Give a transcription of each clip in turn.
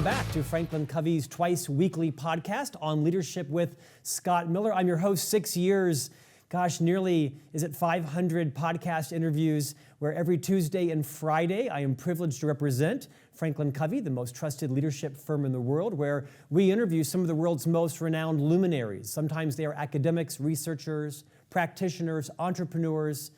Welcome back to Franklin Covey's twice weekly podcast on leadership with Scott Miller. I'm your host, 6 years, nearly, 500 podcast interviews where every Tuesday and Friday I am privileged to represent FranklinCovey, the most trusted leadership firm in the world, where we interview some of the world's most renowned luminaries. Sometimes they are academics, researchers, practitioners, entrepreneurs,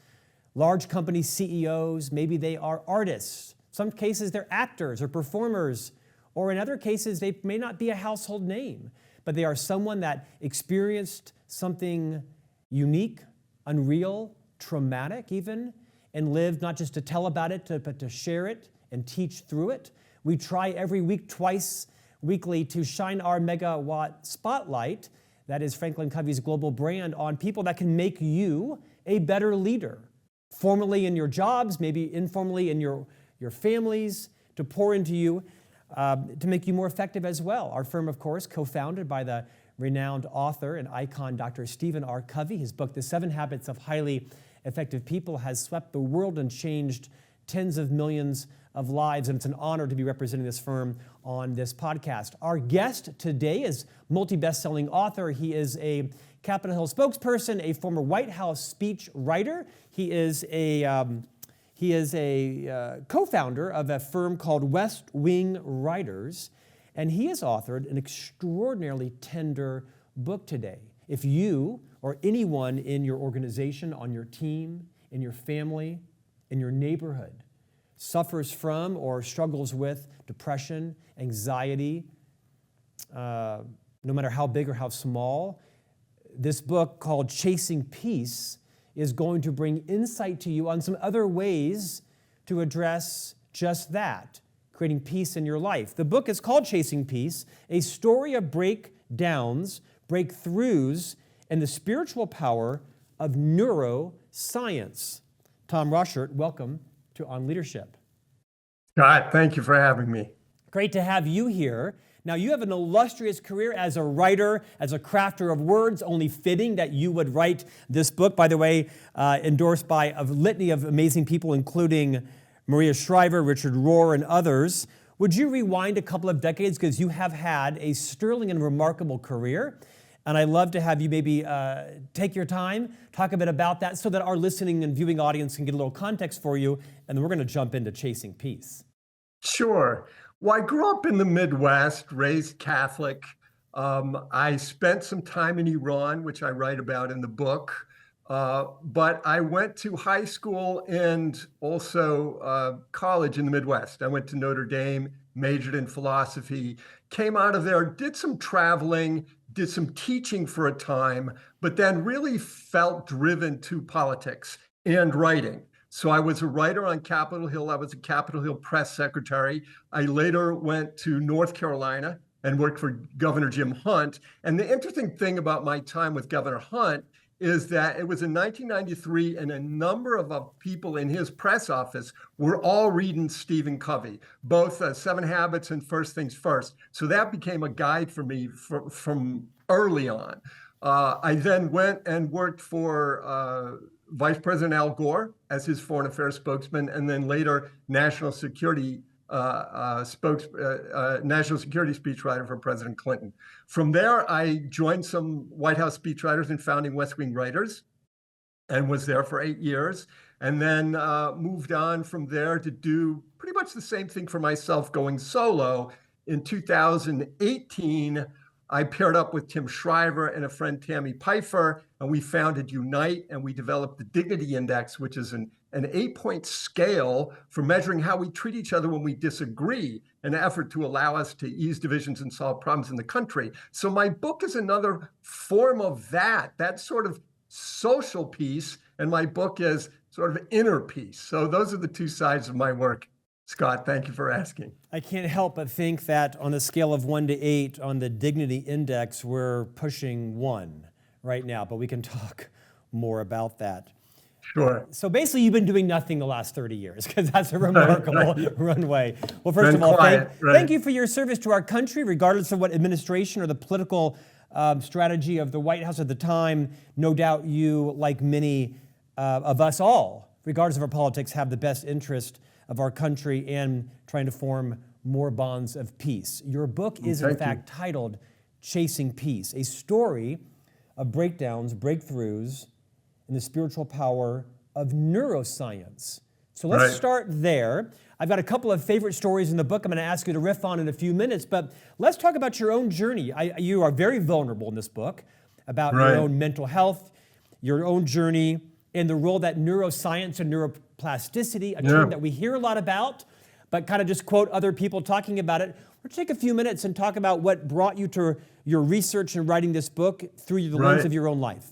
large company CEOs. Maybe they are artists. Some cases they're actors or performers, or in other cases they may not be a household name, but they are someone that experienced something unique, unreal, traumatic even, and lived not just to tell about it, but to share it and teach through it. We try every week, twice weekly, to shine our megawatt spotlight, that is FranklinCovey's global brand, on people that can make you a better leader, formally in your jobs, maybe informally in your families, to pour into you, to make you more effective as well. Our firm, of course, co-founded by the renowned author and icon, Dr. Stephen R. Covey. His book, The 7 Habits of Highly Effective People, has swept the world and changed tens of millions of lives, and it's an honor to be representing this firm on this podcast. Our guest today is multi-best-selling author. He is a Capitol Hill spokesperson, a former White House speech writer. He is a co-founder of a firm called West Wing Writers, and he has authored an extraordinarily tender book today. If you or anyone in your organization, on your team, in your family, in your neighborhood, suffers from or struggles with depression, anxiety, no matter how big or how small, this book called Chasing Peace is going to bring insight to you on some other ways to address just that, creating peace in your life. The book is called Chasing Peace, a story of breakdowns, breakthroughs, and the spiritual power of neuroscience. Tom Rosshirt, welcome to On Leadership. Scott, thank you for having me. Great to have you here. Now, you have an illustrious career as a writer, as a crafter of words, only fitting that you would write this book, by the way, endorsed by a litany of amazing people, including Maria Shriver, Richard Rohr, and others. Would you rewind a couple of decades, because you have had a sterling and remarkable career, and I'd love to have you maybe take your time, talk a bit about that, so that our listening and viewing audience can get a little context for you, and then we're going to jump into Chasing Peace. Sure. Well, I grew up in the Midwest, raised Catholic. I spent some time in Iran, which I write about in the book. But I went to high school and also college in the Midwest. I went to Notre Dame, majored in philosophy, came out of there, did some traveling, did some teaching for a time, but then really felt driven to politics and writing. So I was a writer on Capitol Hill. I was a Capitol Hill press secretary. I later went to North Carolina and worked for Governor Jim Hunt. And the interesting thing about my time with Governor Hunt is that it was in 1993, and a number of people in his press office were all reading Stephen Covey, both 7 Habits and First Things First. So that became a guide for me from early on. I then went and worked for Vice President Al Gore as his foreign affairs spokesman, and then later national security speechwriter for President Clinton. From there, I joined some White House speechwriters in founding West Wing Writers, and was there for 8 years, and then moved on from there to do pretty much the same thing for myself, going solo. In 2018, I paired up with Tim Shriver and a friend, Tammy Pfeiffer, and we founded Unite, and we developed the Dignity Index, which is an 8-point scale for measuring how we treat each other when we disagree, in an effort to allow us to ease divisions and solve problems in the country. So my book is another form of that sort of social piece, and my book is sort of inner peace. So those are the two sides of my work. Scott, thank you for asking. I can't help but think that on a scale of 1 to 8 on the Dignity Index, we're pushing 1 right now, but we can talk more about that. Sure. So basically, you've been doing nothing the last 30 years, because that's a remarkable runway. Well, first of all, thank you for your service to our country, regardless of what administration or the political strategy of the White House at the time. No doubt you, like many of us all, regardless of our politics, have the best interest of our country and trying to form more bonds of peace. Your book is in Thank you. fact titled Chasing Peace, a story of breakdowns, breakthroughs in the spiritual power of neuroscience. So let's Right. start there. I've got a couple of favorite stories in the book I'm going to ask you to riff on in a few minutes, but let's talk about your own journey. You are very vulnerable in this book about Right. your own mental health, your own journey, and the role that neuroscience and neuroplasticity, a term that we hear a lot about, but kind of just quote other people talking about it. We'll take a few minutes and talk about what brought you to your research and writing this book through the lens of your own life.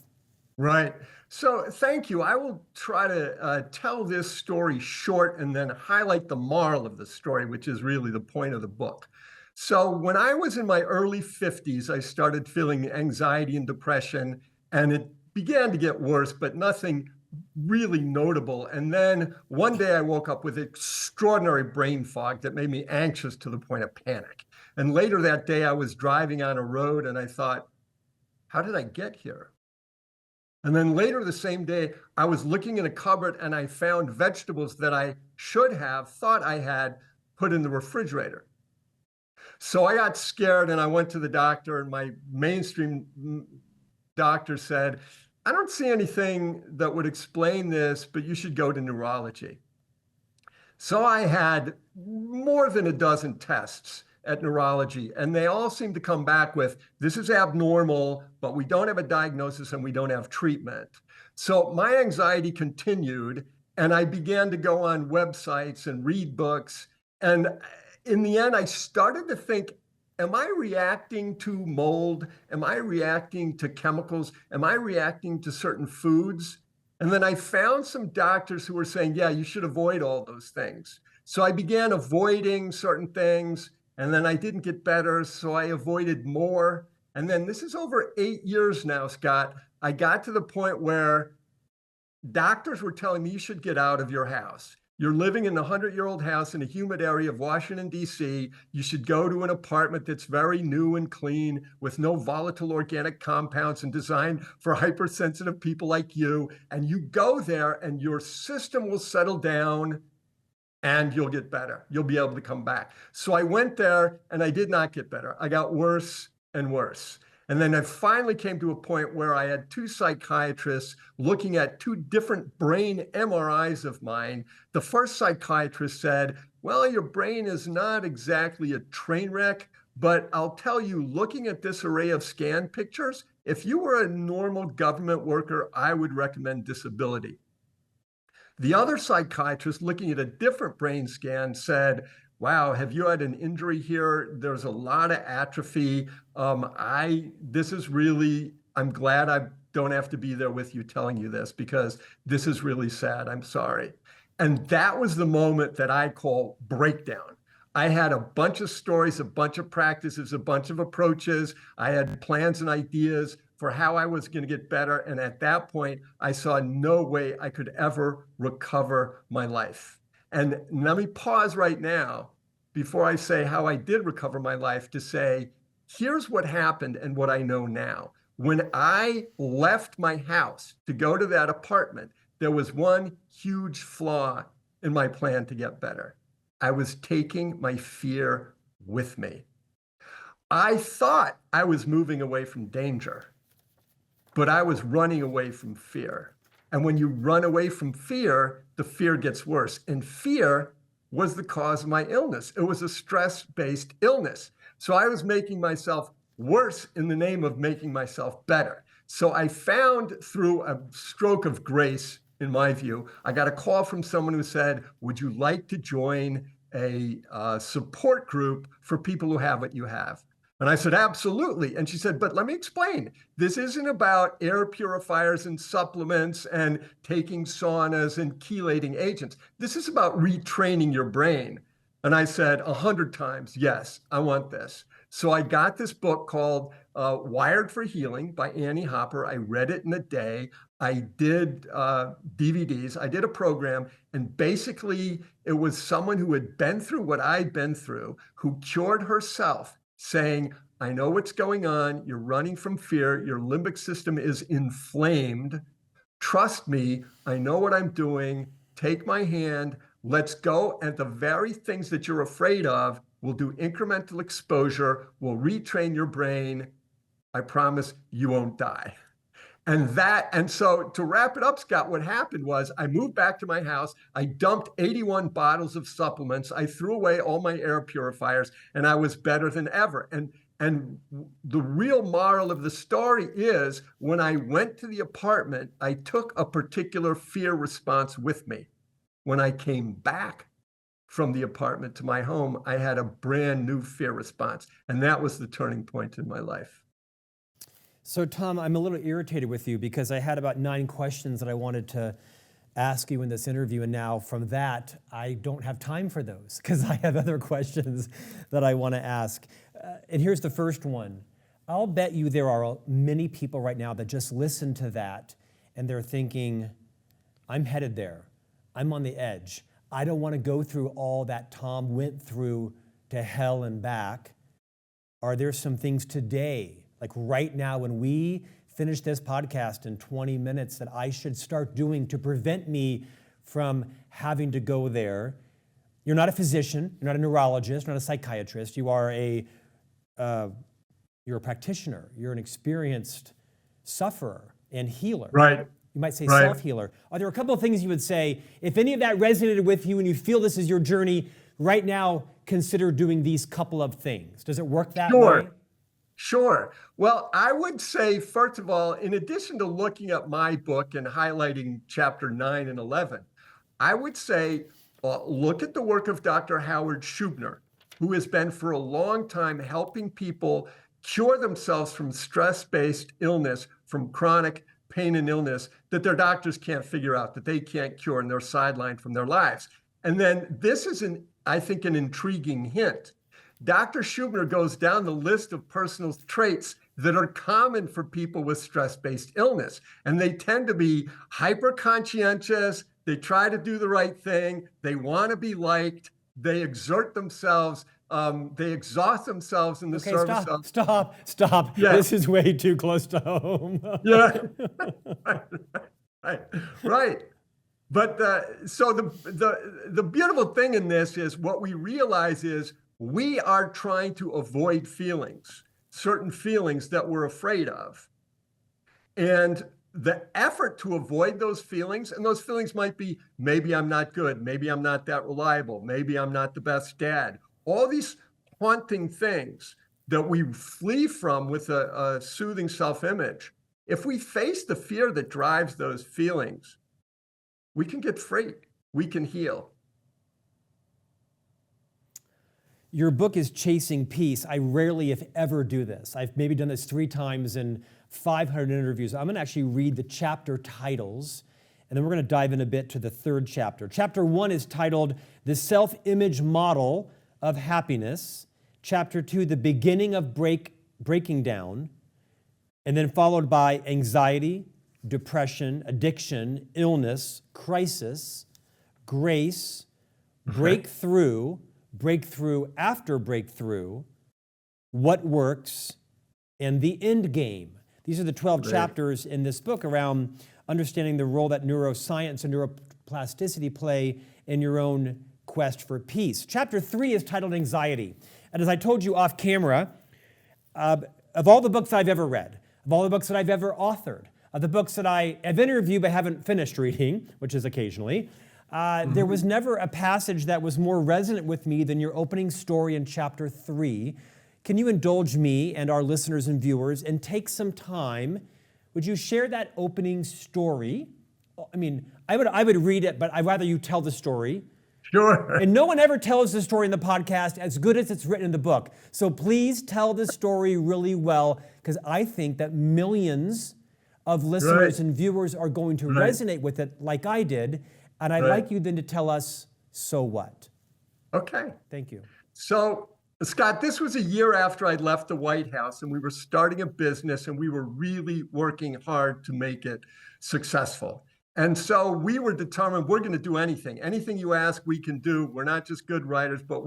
Right. So thank you. I will try to tell this story short and then highlight the moral of the story, which is really the point of the book. So when I was in my early 50s, I started feeling anxiety and depression, and it began to get worse, but nothing really notable. And then one day I woke up with extraordinary brain fog that made me anxious to the point of panic. And later that day, I was driving on a road and I thought, how did I get here? And then later the same day, I was looking in a cupboard and I found vegetables that I should have thought I had put in the refrigerator. So I got scared and I went to the doctor, and my mainstream doctor said, I don't see anything that would explain this, but you should go to neurology. So I had more than a dozen tests at neurology, and they all seemed to come back with, this is abnormal, but we don't have a diagnosis and we don't have treatment. So my anxiety continued, and I began to go on websites and read books. And in the end, I started to think, am I reacting to mold? Am I reacting to chemicals? Am I reacting to certain foods? And then I found some doctors who were saying, yeah, you should avoid all those things. So I began avoiding certain things, and then I didn't get better, so I avoided more. And then this is over 8 years now, Scott. I got to the point where doctors were telling me you should get out of your house. You're living in a 100-year-old house in a humid area of Washington, D.C. You should go to an apartment that's very new and clean with no volatile organic compounds and designed for hypersensitive people like you. And you go there and your system will settle down and you'll get better. You'll be able to come back. So I went there and I did not get better. I got worse and worse. And then I finally came to a point where I had 2 psychiatrists looking at 2 different brain MRIs of mine. The first psychiatrist said, well, your brain is not exactly a train wreck, but I'll tell you, looking at this array of scan pictures, if you were a normal government worker, I would recommend disability. The other psychiatrist, looking at a different brain scan, said, wow, have you had an injury here? There's a lot of atrophy. I'm glad I don't have to be there with you telling you this, because this is really sad. I'm sorry. And that was the moment that I call breakdown. I had a bunch of stories, a bunch of practices, a bunch of approaches. I had plans and ideas for how I was going to get better. And at that point, I saw no way I could ever recover my life. And let me pause right now before I say how I did recover my life to say, here's what happened and what I know now. When I left my house to go to that apartment, there was one huge flaw in my plan to get better. I was taking my fear with me. I thought I was moving away from danger, but I was running away from fear. And when you run away from fear, the fear gets worse. And fear was the cause of my illness. It was a stress-based illness. So I was making myself worse in the name of making myself better. So I found, through a stroke of grace, in my view, I got a call from someone who said, would you like to join a support group for people who have what you have? And I said, absolutely. And she said, but let me explain. This isn't about air purifiers and supplements and taking saunas and chelating agents. This is about retraining your brain. And I said 100 times, yes, I want this. So I got this book called Wired for Healing by Annie Hopper. I read it in a day. I did DVDs. I did a program. And basically, it was someone who had been through what I'd been through, who cured herself, saying, I know what's going on. You're running from fear. Your limbic system is inflamed. Trust me. I know what I'm doing. Take my hand. Let's go. And the very things that you're afraid of, We'll do incremental exposure. We'll retrain your brain. I promise you won't die. And so to wrap it up, Scott, what happened was I moved back to my house. I dumped 81 bottles of supplements. I threw away all my air purifiers, and I was better than ever. And the real moral of the story is when I went to the apartment, I took a particular fear response with me. When I came back from the apartment to my home, I had a brand new fear response. And that was the turning point in my life. So Tom, I'm a little irritated with you because I had about 9 questions that I wanted to ask you in this interview, and now from that, I don't have time for those because I have other questions that I want to ask. And here's the first one. I'll bet you there are many people right now that just listen to that and they're thinking, I'm headed there. I'm on the edge. I don't want to go through all that Tom went through to hell and back. Are there some things today, like right now when we finish this podcast in 20 minutes, that I should start doing to prevent me from having to go there? You're not a physician, you're not a neurologist, you're not a psychiatrist, you're a practitioner, you're an experienced sufferer and healer. Right. You might say Right. self-healer. Are there a couple of things you would say, if any of that resonated with you and you feel this is your journey, right now consider doing these couple of things? Does it work that way? Sure. Well, I would say, first of all, in addition to looking at my book and highlighting chapter 9 and 11, I would say, look at the work of Dr. Howard Schubner, who has been for a long time helping people cure themselves from stress-based illness, from chronic pain and illness that their doctors can't figure out, that they can't cure, and they're sidelined from their lives. And then this is, I think, an intriguing hint. Dr. Schubner goes down the list of personal traits that are common for people with stress-based illness. And they tend to be hyper-conscientious, they try to do the right thing, they want to be liked, they exert themselves, they exhaust themselves in the service of... Stop. Yeah. This is way too close to home. Yeah, right. But so the beautiful thing in this is what we realize is we are trying to avoid feelings, certain feelings that we're afraid of. And the effort to avoid those feelings, and those feelings might be, maybe I'm not good, maybe I'm not that reliable, maybe I'm not the best dad, all these haunting things that we flee from with a soothing self-image. If we face the fear that drives those feelings, we can get free, we can heal. Your book is Chasing Peace. I rarely, if ever, do this. I've maybe done this 3 times in 500 interviews. I'm going to actually read the chapter titles, and then we're going to dive in a bit to the 3rd chapter. Chapter 1 is titled The Self-Image Model of Happiness. Chapter 2, The Beginning of Breaking Down, and then followed by Anxiety, Depression, Addiction, Illness, Crisis, Grace, Breakthrough, Breakthrough after Breakthrough, What Works, and The End Game. These are the 12 chapters in this book around understanding the role that neuroscience and neuroplasticity play in your own quest for peace. Chapter 3 is titled Anxiety. And as I told you off camera, of all the books I've ever read, of all the books that I've ever authored, of the books that I have interviewed but haven't finished reading, which is occasionally, there was never a passage that was more resonant with me than your opening story in chapter 3. Can you indulge me and our listeners and viewers and take some time? Would you share that opening story? I mean, I would read it, but I'd rather you tell the story. Sure. And no one ever tells the story in the podcast as good as it's written in the book. So please tell the story really well, because I think that millions of listeners and viewers are going to resonate with it like I did. And I'd like you then to tell us, so what? Okay. Thank you. So, Scott, this was a year after I'd left the White House, and we were starting a business, and we were really working hard to make it successful. And so we were determined we're going to do anything. Anything you ask, we can do. We're not just good writers, but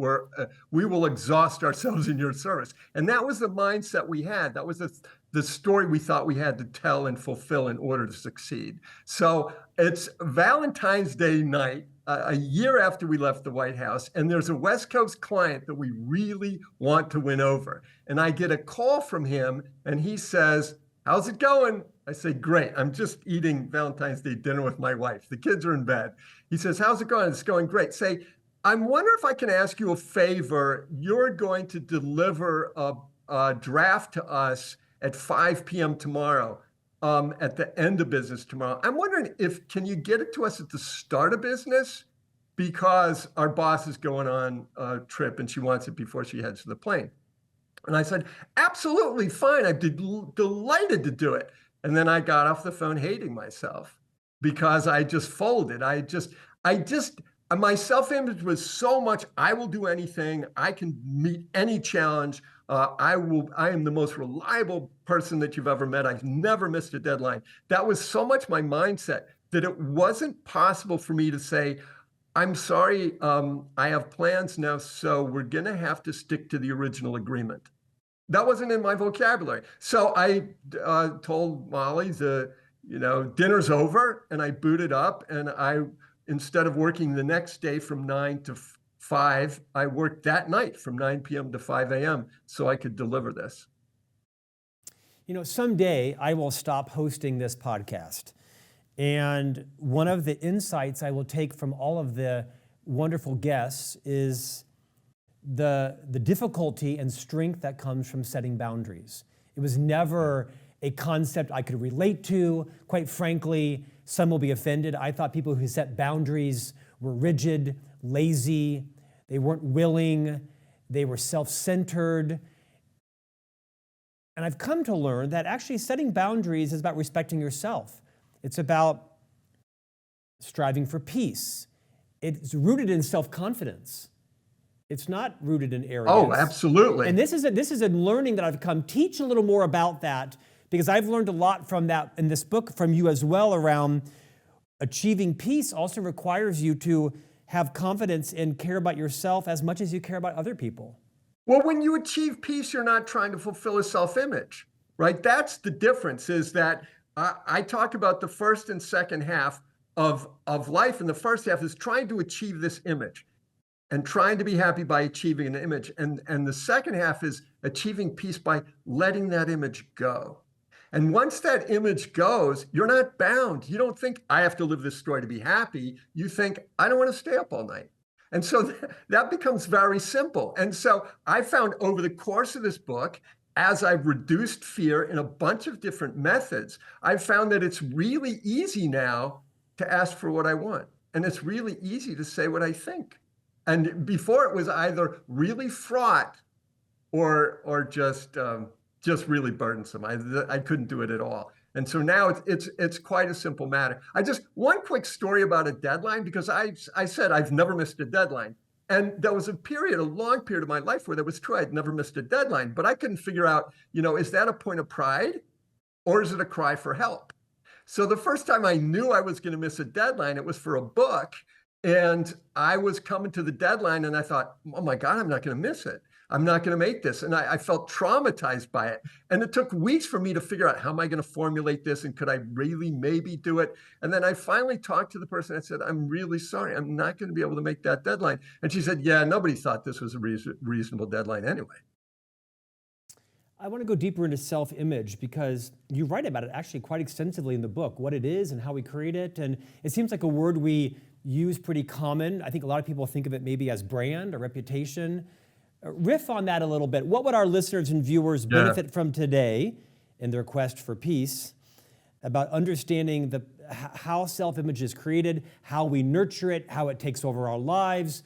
we will exhaust ourselves in your service. And that was the mindset we had. That was the the story we thought we had to tell and fulfill in order to succeed. So it's Valentine's Day night, a year after we left the White House, and there's a West Coast client that we really want to win over. And I get a call from him, and he says, "How's it going?" I say, "Great. I'm just eating Valentine's Day dinner with my wife. The kids are in bed." He says, "How's it going?" "It's going great." Say, "I wonder if I can ask you a favor. You're going to deliver a draft to us at 5 p.m. tomorrow, at the end of business tomorrow. I'm wondering can you get it to us at the start of business? Because our boss is going on a trip and she wants it before she heads to the plane." And I said, "Absolutely fine. I'd be delighted to do it." And then I got off the phone hating myself because I just folded. My self-image was so much, I will do anything. I can meet any challenge. I am the most reliable person that you've ever met. I've never missed a deadline. That was so much my mindset that it wasn't possible for me to say, "I'm sorry, I have plans now, so we're going to have to stick to the original agreement." That wasn't in my vocabulary. So I told Molly dinner's over, and I booted up, and instead of working the next day from 9 to 5, I worked that night from 9 p.m. to 5 a.m. so I could deliver this. Someday I will stop hosting this podcast. And one of the insights I will take from all of the wonderful guests is the difficulty and strength that comes from setting boundaries. It was never a concept I could relate to. Quite frankly, some will be offended. I thought people who set boundaries were rigid, lazy, they weren't willing, they were self-centered. And I've come to learn that actually setting boundaries is about respecting yourself. It's about striving for peace. It's rooted in self-confidence. It's not rooted in arrogance. Oh, absolutely. And this is a learning that I've come. Teach a little more about that, because I've learned a lot from that in this book from you as well around achieving peace also requires you to have confidence and care about yourself as much as you care about other people. Well, when you achieve peace, you're not trying to fulfill a self-image, right? That's the difference, is that I talk about the first and second half of life, and the first half is trying to achieve this image and trying to be happy by achieving an image. And the second half is achieving peace by letting that image go. And once that image goes, you're not bound. You don't think, "I have to live this story to be happy." You think, "I don't want to stay up all night." And so that becomes very simple. And so I found over the course of this book, as I've reduced fear in a bunch of different methods, I've found that it's really easy now to ask for what I want. And it's really easy to say what I think. And before, it was either really fraught or just really burdensome. I couldn't do it at all. And so now it's quite a simple matter. One quick story about a deadline, because I said I've never missed a deadline. And there was a long period of my life where that was true. I'd never missed a deadline, but I couldn't figure out, is that a point of pride or is it a cry for help? So the first time I knew I was going to miss a deadline, it was for a book. And I was coming to the deadline and I thought, "Oh my God, I'm not going to miss it. I'm not going to make this." And I felt traumatized by it. And it took weeks for me to figure out, how am I going to formulate this? And could I really maybe do it? And then I finally talked to the person. I said, "I'm really sorry. I'm not going to be able to make that deadline." And she said, "Yeah, nobody thought this was a reasonable deadline anyway." I want to go deeper into self-image, because you write about it actually quite extensively in the book, what it is and how we create it. And it seems like a word we use pretty common. I think a lot of people think of it maybe as brand or reputation. Riff on that a little bit. What would our listeners and viewers benefit from today in their quest for peace about understanding how self-image is created, how we nurture it, how it takes over our lives?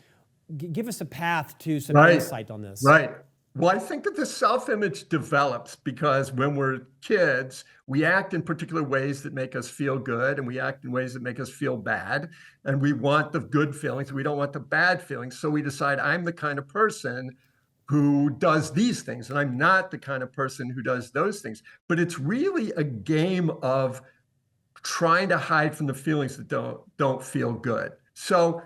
Give us a path to some insight on this. Right. Well, I think that the self-image develops because when we're kids, we act in particular ways that make us feel good, and we act in ways that make us feel bad. And we want the good feelings. We don't want the bad feelings. So we decide, I'm the kind of person who does these things, and I'm not the kind of person who does those things. But it's really a game of trying to hide from the feelings that don't feel good. So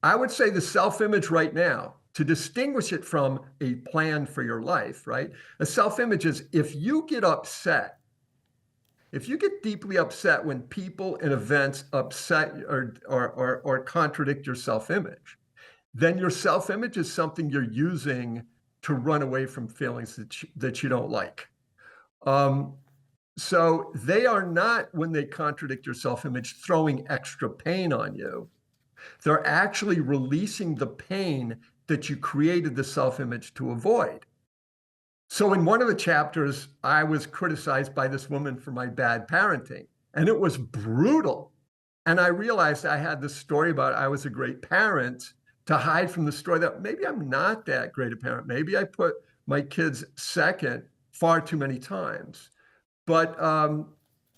I would say the self-image right now to distinguish it from a plan for your life, right? A self-image is if you get upset, if you get deeply upset when people and events upset or contradict your self-image, then your self-image is something you're using to run away from feelings that you don't like. So they are not, when they contradict your self-image, throwing extra pain on you. They're actually releasing the pain that you created the self-image to avoid. So in one of the chapters, I was criticized by this woman for my bad parenting, and it was brutal. And I realized I had this story about I was a great parent to hide from the story that maybe I'm not that great a parent. Maybe I put my kids second far too many times. But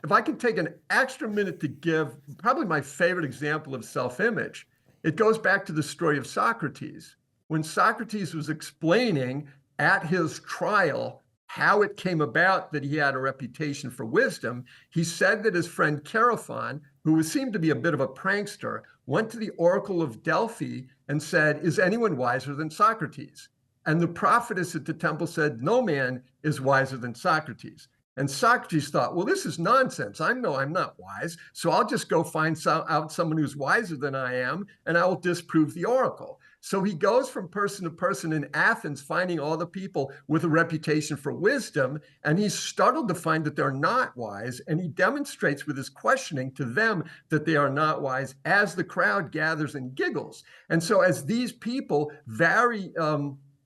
if I can take an extra minute to give probably my favorite example of self-image, it goes back to the story of Socrates. When Socrates was explaining at his trial how it came about that he had a reputation for wisdom, he said that his friend Chaerephon, who seemed to be a bit of a prankster, went to the Oracle of Delphi and said, "Is anyone wiser than Socrates?" And the prophetess at the temple said, "No man is wiser than Socrates." And Socrates thought, well, this is nonsense. I'm not wise. So I'll just go find out someone who's wiser than I am, and I will disprove the oracle. So he goes from person to person in Athens, finding all the people with a reputation for wisdom, and he's startled to find that they're not wise, and he demonstrates with his questioning to them that they are not wise as the crowd gathers and giggles. And so as these people very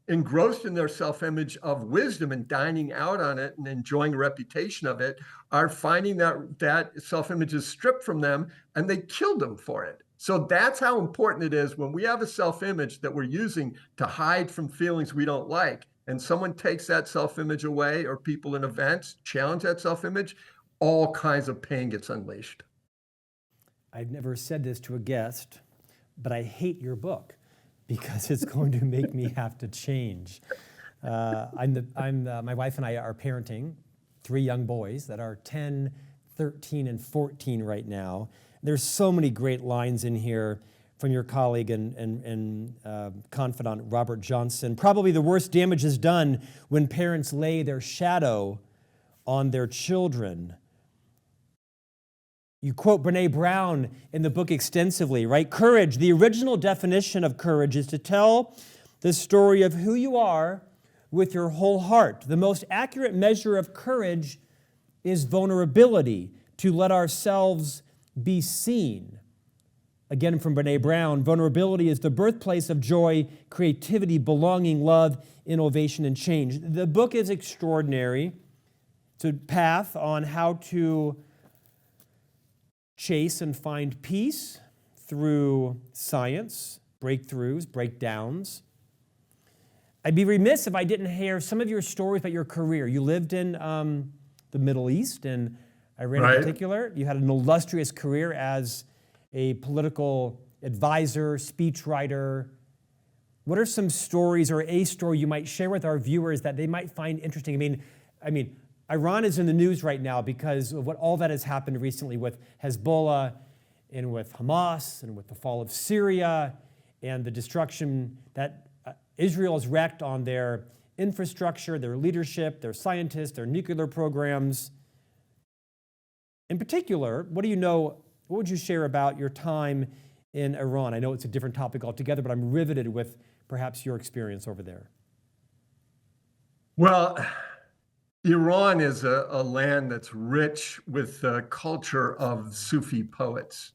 engrossed in their self-image of wisdom and dining out on it and enjoying a reputation of it, are finding that self-image is stripped from them, and they killed them for it. So that's how important it is when we have a self-image that we're using to hide from feelings we don't like, and someone takes that self-image away, or people in events challenge that self-image, all kinds of pain gets unleashed. I've never said this to a guest, but I hate your book, because it's going to make me have to change. My wife and I are parenting 3 young boys that are 10, 13, and 14 right now. There's so many great lines in here from your colleague and confidant, Robert Johnson. Probably the worst damage is done when parents lay their shadow on their children. You quote Brené Brown in the book extensively, right? Courage, the original definition of courage is to tell the story of who you are with your whole heart. The most accurate measure of courage is vulnerability, to let ourselves be seen. Again, from Brené Brown, vulnerability is the birthplace of joy, creativity, belonging, love, innovation, and change. The book is extraordinary. It's a path on how to chase and find peace through science, breakthroughs, breakdowns. I'd be remiss if I didn't hear some of your stories about your career. You lived in the Middle East, and Iran in particular. You had an illustrious career as a political advisor, speechwriter. What are some stories or a story you might share with our viewers that they might find interesting? I mean, Iran is in the news right now because of what all that has happened recently with Hezbollah and with Hamas and with the fall of Syria and the destruction that Israel has wreaked on their infrastructure, their leadership, their scientists, their nuclear programs. In particular, what would you share about your time in Iran? I know it's a different topic altogether, but I'm riveted with perhaps your experience over there. Well, Iran is a land that's rich with the culture of Sufi poets.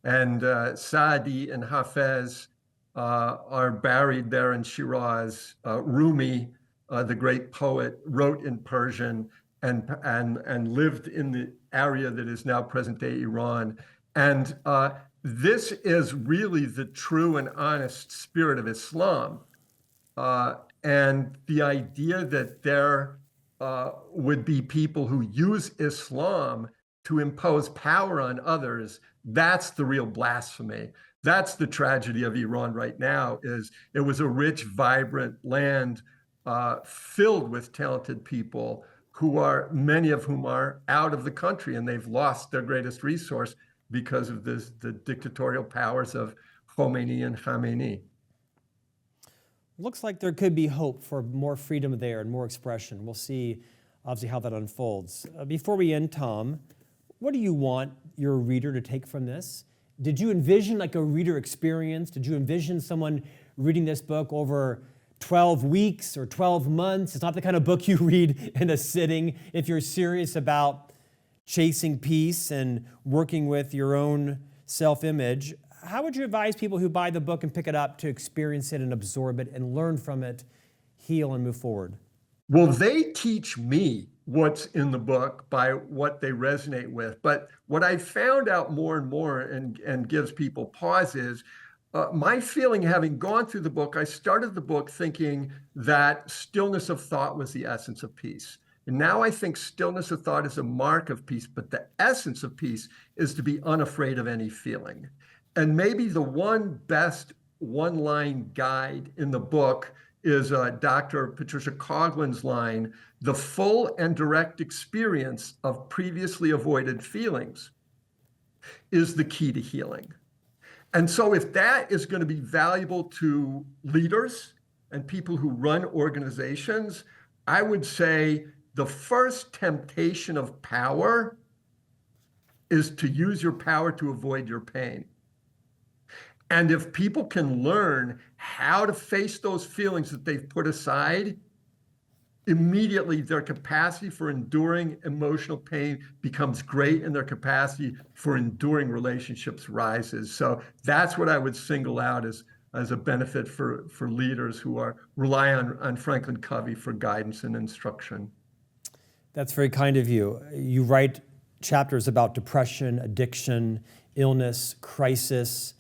And Saadi and Hafez are buried there in Shiraz. Rumi, the great poet, wrote in Persian and lived in the area that is now present-day Iran. And this is really the true and honest spirit of Islam. And the idea that there would be people who use Islam to impose power on others, that's the real blasphemy. That's the tragedy of Iran right now, is it was a rich, vibrant land filled with talented people many of whom are out of the country, and they've lost their greatest resource because of the dictatorial powers of Khomeini and Khamenei. Looks like there could be hope for more freedom there and more expression. We'll see, obviously, how that unfolds. Before we end, Tom, what do you want your reader to take from this? Did you envision like a reader experience? Did you envision someone reading this book over 12 weeks or 12 months? It's not the kind of book you read in a sitting. If you're serious about chasing peace and working with your own self-image, how would you advise people who buy the book and pick it up to experience it and absorb it and learn from it, heal and move forward? Well, they teach me what's in the book by what they resonate with. But what I found out more and more and gives people pause is my feeling, having gone through the book, I started the book thinking that stillness of thought was the essence of peace. And now I think stillness of thought is a mark of peace, but the essence of peace is to be unafraid of any feeling. And maybe the one best one-line guide in the book is Dr. Patricia Coughlin's line, "The full and direct experience of previously avoided feelings is the key to healing." And so if that is going to be valuable to leaders and people who run organizations, I would say the first temptation of power is to use your power to avoid your pain. And if people can learn how to face those feelings that they've put aside, immediately their capacity for enduring emotional pain becomes great and their capacity for enduring relationships rises. So that's what I would single out as a benefit for leaders who rely on FranklinCovey for guidance and instruction. That's very kind of you. You write chapters about depression, addiction, illness, crisis.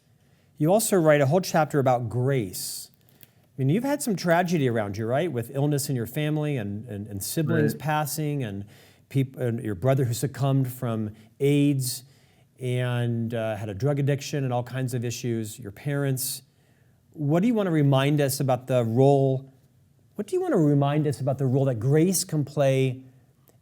You also write a whole chapter about grace. I mean, you've had some tragedy around you, right? With illness in your family and siblings Right. passing and your brother who succumbed from AIDS and had a drug addiction and all kinds of issues, your parents. What do you want to remind us about the role? What do you want to remind us about the role that grace can play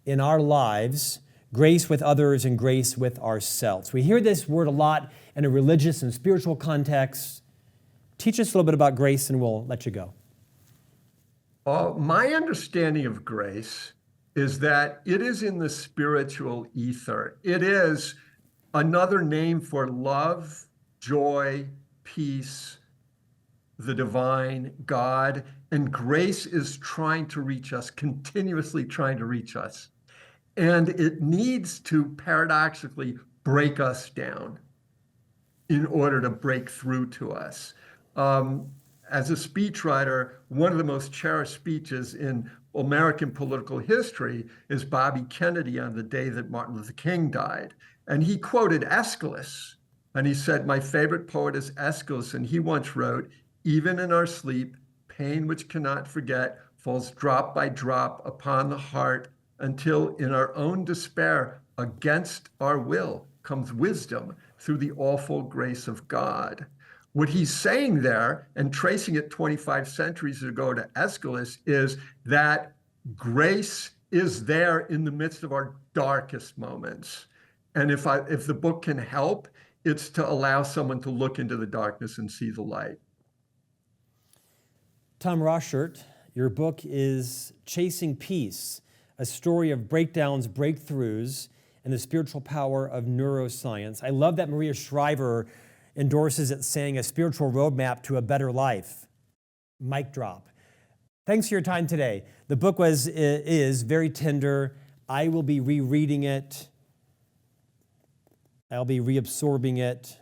in our lives, grace with others and grace with ourselves? We hear this word a lot in a religious and spiritual context. Teach us a little bit about grace and we'll let you go. My understanding of grace is that it is in the spiritual ether. It is another name for love, joy, peace, the divine, God, and grace is trying to reach us, continuously trying to reach us. And it needs to paradoxically break us down in order to break through to us. As a speechwriter, one of the most cherished speeches in American political history is Bobby Kennedy on the day that Martin Luther King died. And he quoted Aeschylus, and he said, "My favorite poet is Aeschylus," and he once wrote, "Even in our sleep, pain which cannot forget falls drop by drop upon the heart until in our own despair, against our will, comes wisdom through the awful grace of God." What he's saying there, and tracing it 25 centuries ago to Aeschylus, is that grace is there in the midst of our darkest moments. And if the book can help, it's to allow someone to look into the darkness and see the light. Tom Rosshirt, your book is Chasing Peace, a story of breakdowns, breakthroughs, and the spiritual power of neuroscience. I love that Maria Shriver endorses it, saying a spiritual roadmap to a better life. Mic drop. Thanks for your time today. The book is very tender. I will be rereading it. I'll be reabsorbing it.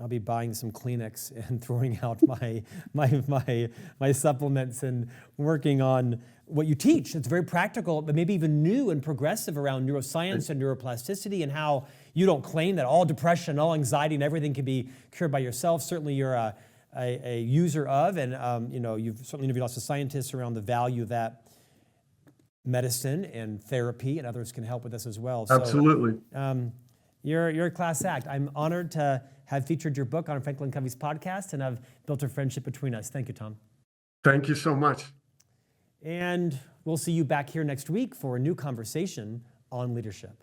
I'll be buying some Kleenex and throwing out my supplements and working on what you teach. It's very practical, but maybe even new and progressive around neuroscience and neuroplasticity and how you don't claim that all depression, all anxiety, and everything can be cured by yourself. Certainly, you're a user of, and you've certainly interviewed lots of scientists around the value that medicine and therapy and others can help with this as well. Absolutely. So, you're a class act. I'm honored to have featured your book on FranklinCovey's podcast, and I've built a friendship between us. Thank you, Tom. Thank you so much. And we'll see you back here next week for a new conversation on leadership.